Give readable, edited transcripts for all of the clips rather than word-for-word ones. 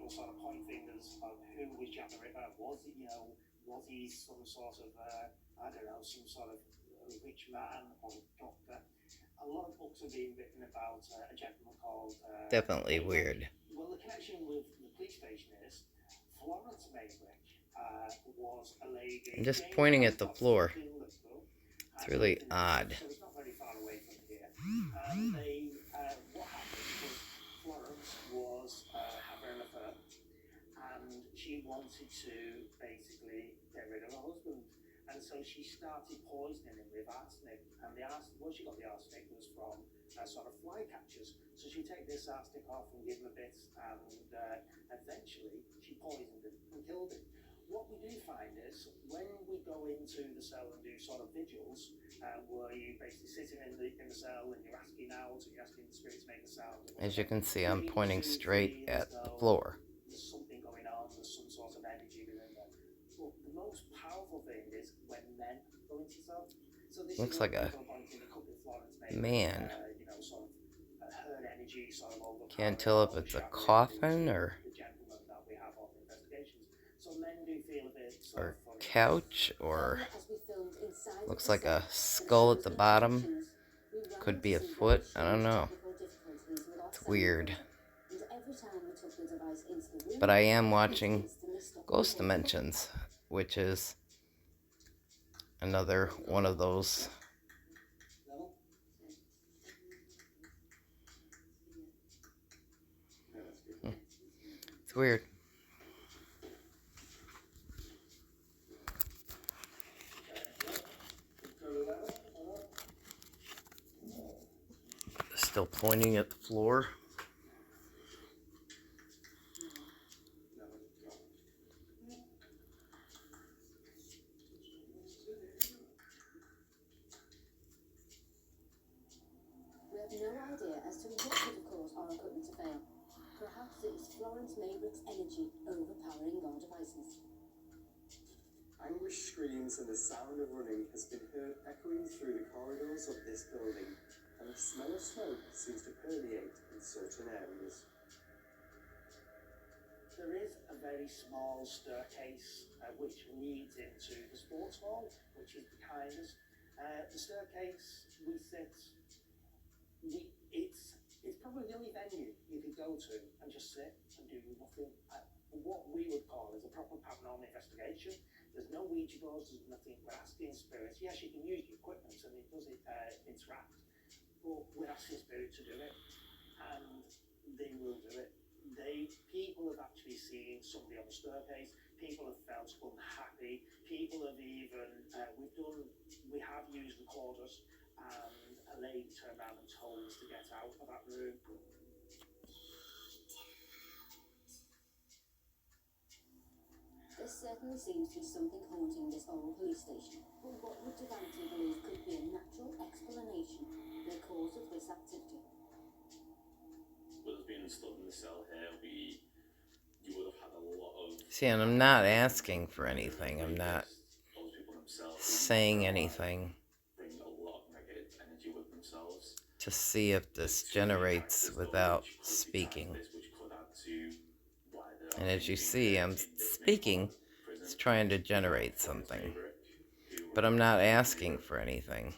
people sort of point fingers of who was Jack the Ripper. Was it, was he some sort of, I don't know, some sort of rich man or doctor? A lot of books are being written about a gentleman called... Definitely weird. Well, the connection with the police station is Florence Maybrick was a lady... I'm just pointing at the floor. It's really odd. So it's not very far away from here. And what happened was Florence was having an affair, and she wanted to basically get rid of her husband. And so she started poisoning him with arsenic. And the arsenic, well, she got the arsenic was from sort of fly catchers. So she'd take this arsenic off and give him a bit, and eventually she poisoned him and killed him. What we do find is when we go into the cell and do sort of vigils, where you basically sitting in the cell and you're asking out and you're asking the spirit to make a sound. As you can see, I'm pointing straight at the floor. There's something going on, there's some sort of energy within there. But the most powerful thing is when men go into cell. So this looks like a man. Her energy sort of can't tell if it's a coffin or couch, or looks like a skull at the bottom. Could be a foot, I don't know. It's weird. But I am watching Ghost Dimensions, which is another one of those. It's weird. Still pointing at the floor. We have no idea as to what could have caused our equipment to fail. Perhaps it was Florence Maybrick's energy overpowering our devices. Anguished screams and the sound of running has been heard echoing through the corridors of this building, and the smell of smoke seems to permeate in certain areas. There is a very small staircase which leads into the sports hall, which is behind us. The staircase, we sit... It's probably the only venue you could go to and just sit and do nothing. What we would call is a proper paranormal investigation. There's no Ouija boards, there's nothing. We're asking spirits. Yes, you can use the equipment and it does interact, but we're asking spirit to do it, and they will do it. People have actually seen somebody on the staircase. People have felt unhappy. People have even we have used recorders, and a lady turned around and told us to get out of that room. There certainly seems to be something haunting this old police station, but what would Devante believe could be a natural explanation for the cause of this activity? With us being installed in the cell here, you would have had a lot of... See, and I'm not asking for anything. I'm not saying anything to see if this generates without speaking. And as you see, I'm speaking. It's trying to generate something. But I'm not asking for anything.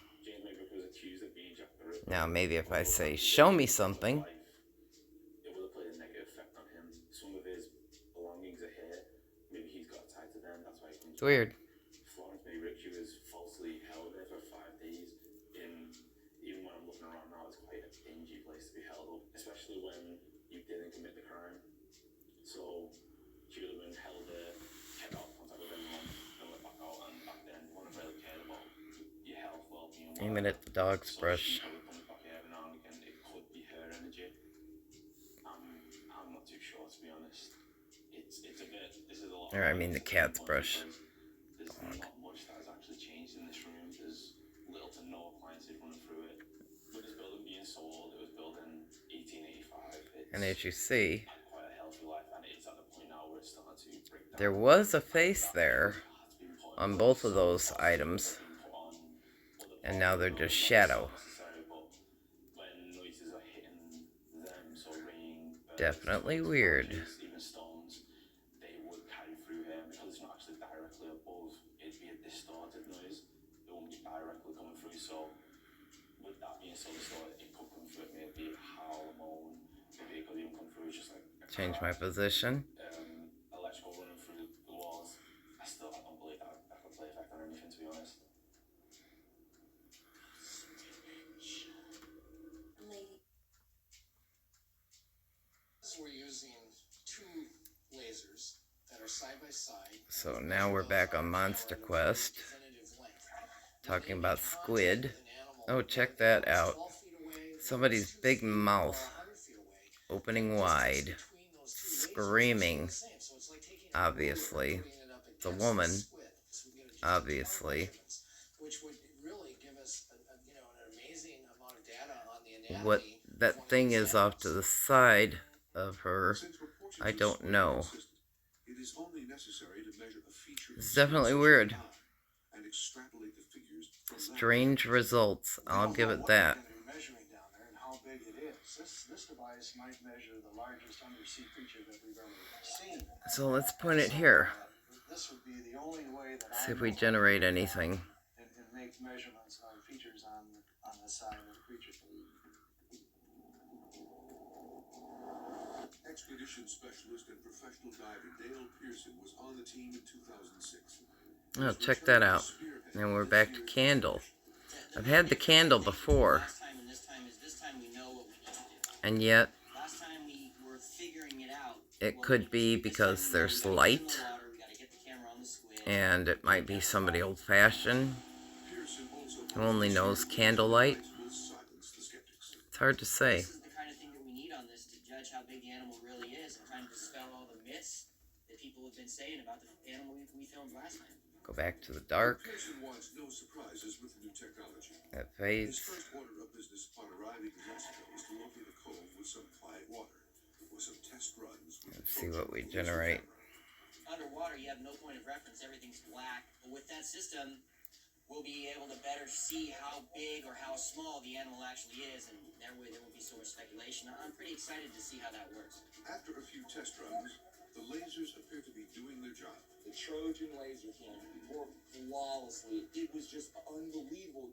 Now, maybe if I say, show me something, it would have played a negative effect on him. Some of his belongings are here. Maybe he's got tied to them. That's why he comes. It's weird. Florence Maybrick, she was falsely held there for 5 days. Even when I'm looking around now, it's quite a dingy place to be held up, especially when you didn't commit the crime. So she would have been held there, kept out of contact with anyone, and let back out. And back then, no one really cared about your health, well-being. Aiming at the dog's brush. Or I mean the cat's brush. There's not much that has actually changed in this room. There's little to no appliances running through it. With this building being so old, it was built in 1885. And as you see, quite a healthy life, and it's at the point now where it's starting to break down. there was a face there on both of those items, and now they're just shadow. Definitely weird. Change my position. Electrical running through the walls. I don't believe that could play effect on anything, to be honest. Lady. We're using two lasers that are side by side. So now we're back on Monster Quest, talking about squid. Oh, check that out. Somebody's big mouth opening wide, screaming. Obviously, it's a woman. Obviously. Which would really give us an amazing amount of data on the anatomy. What that thing is off to the side of her, I don't know. It's definitely weird. Strange results, I'll give it that. So let's point it here. See if we generate anything. And make measurements on features on the side of the creature. Expedition specialist and professional diver Dale Pearson was on the team in 2006. Oh, check that out. And we're back to candle. I've had the candle before. And yet, it could be because there's light. And it might be somebody old-fashioned who only knows candlelight. It's hard to say. This is the kind of thing that we need on this to judge how big the animal really is and kind of dispel all the myths that people have been saying about the animal we filmed last time. Go back to the dark. Pearson wants no surprises with the new technology. That His fades. first order of business upon arriving in Mexico was to locate a cove with some quiet water. With some test runs with Let's see what we generate. Underwater, you have no point of reference. Everything's black. But with that system, we'll be able to better see how big or how small the animal actually is, and that way there won't be so much speculation. I'm pretty excited to see how that works. After a few test runs, the lasers appear to be doing their job. The Trojan laser cam worked flawlessly. It was just unbelievable.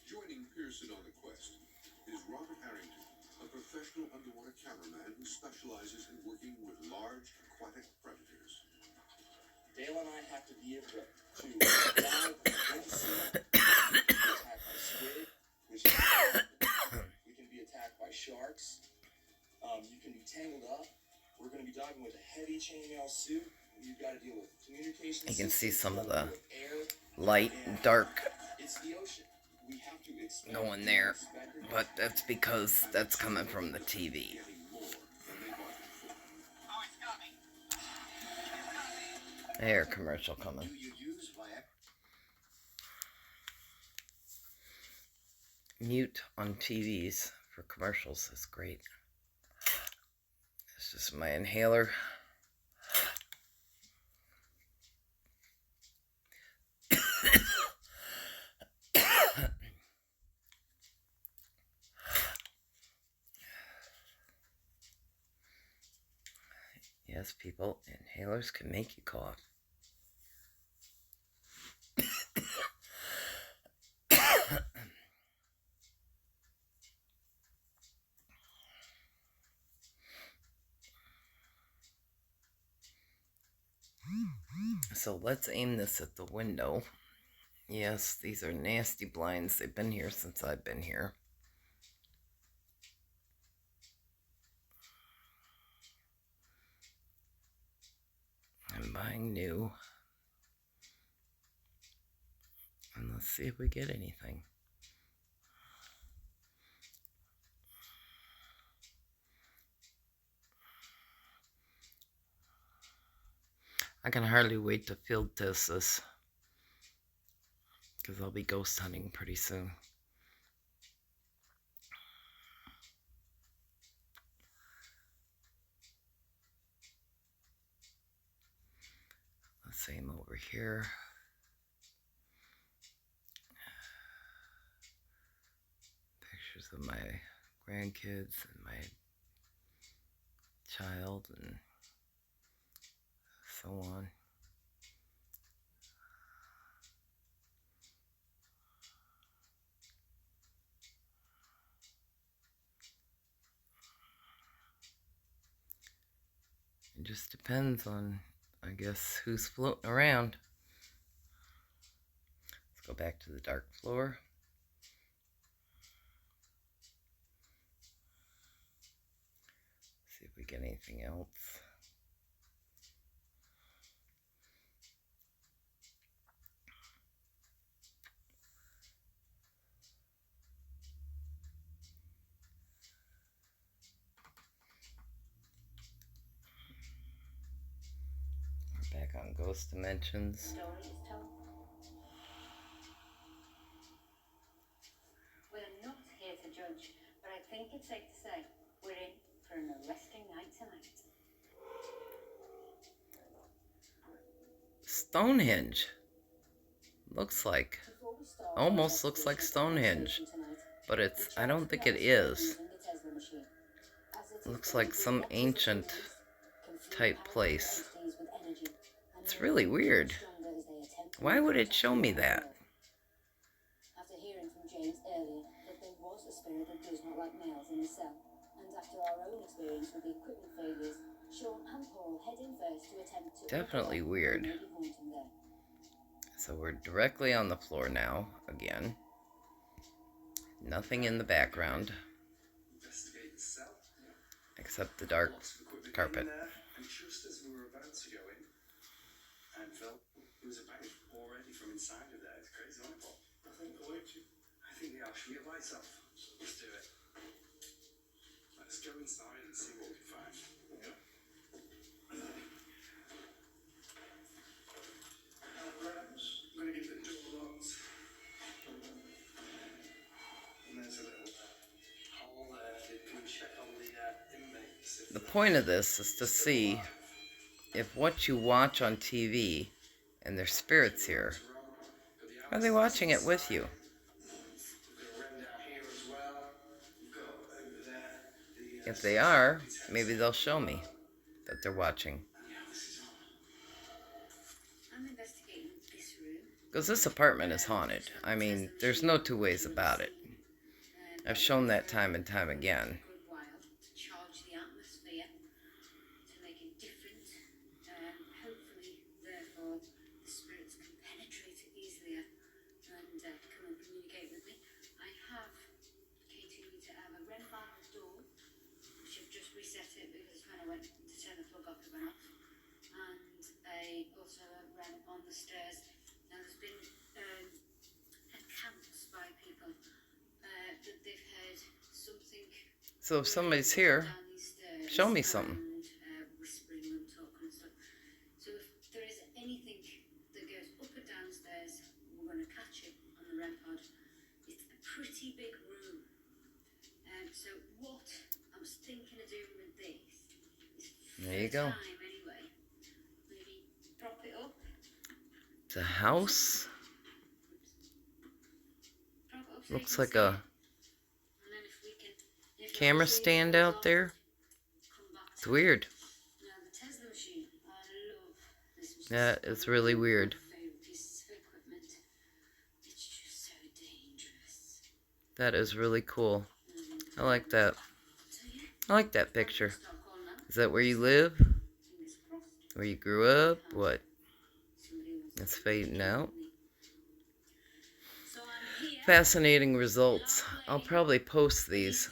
Joining Pearson on the quest is Robert Harrington, a professional underwater cameraman who specializes in working with large aquatic predators. Dale and I have to be able to dive into sea. We can be attacked by squid, which we can be attacked by sharks. You can be tangled up. We're going to be diving with a heavy chainmail suit. You've got to deal with communication. You can see some of the air, light and dark it's the ocean. We have to expect going there, but that's because that's coming from the TV. There, commercial coming. Mute on TVs for commercials is great. This is my inhaler. Yes, people, inhalers can make you cough. So let's aim this at the window. Yes, these are nasty blinds. They've been here since I've been here. I'm buying new. And let's see if we get anything. I can hardly wait to field test this, because I'll be ghost hunting pretty soon. Let's aim over here. Pictures of my grandkids and my child and so on. It just depends on, I guess, who's floating around. Let's go back to the dark floor. See if we get anything else. We're back on Ghost Dimensions. Story is told. We're not here to judge, but I think it's safe to say we're in for an arresting night tonight. Stonehenge. Looks like. Almost looks like Stonehenge. But it's, I don't think it is. It looks like some ancient type place. It's really weird. Why would it show me that? After hearing from James earlier that there was a spirit that does not like males in the cell, and after our own experience with the equipment failures, Sean and Paul head in first to attempt to Definitely weird. So we're directly on the floor now, again. Nothing in the background. Investigate the cell. Except the dark carpet. And just as we were about to go in, and Phil, it was about already from inside of there. It's crazy, isn't it? I think they're working. I think they are. Should we get lights off? Let's do it. Let's go inside and see what we find. Yeah. I'm going to get the door locked. And there's a little hole there. Can we check on the inmates? The point of this is to see if what you watch on TV and their spirits here, are they watching it with you? If they are, maybe they'll show me that they're watching. I'm investigating this room. Because this apartment is haunted. I mean, there's no two ways about it. I've shown that time and time again. Good while to charge the atmosphere to make it different. Hopefully, therefore, the spirits can penetrate it easier and come and communicate with me. I have continued to have a REM bar on the door, which I've just reset it because when I went to turn the plug off, it went off. And also a REM on the stairs. Now, there's been accounts by people that they've heard something. So if somebody's here, Down these stairs show me something. And whispering and talking and stuff. So if there is anything that goes up or downstairs, we're going to catch it on the REM pod. It's a pretty big room. So what I was thinking of doing with this is There you go. time anyway. Maybe prop it up. It's a house. Prop it up so Looks you like can a see it. And then if camera obviously stand fall out off, there. come back It's to weird. Now the Tesla machine, I love this machine. Yeah, it's really weird. Favorite pieces of equipment. It's just so dangerous. That is really cool. I like that. So yeah, I like that picture. start calling now. Is that where you live? Fingers crossed. Where you grew up? What? Somebody wants It's to fading out. me. So I'm here. Fascinating results. I'll probably post these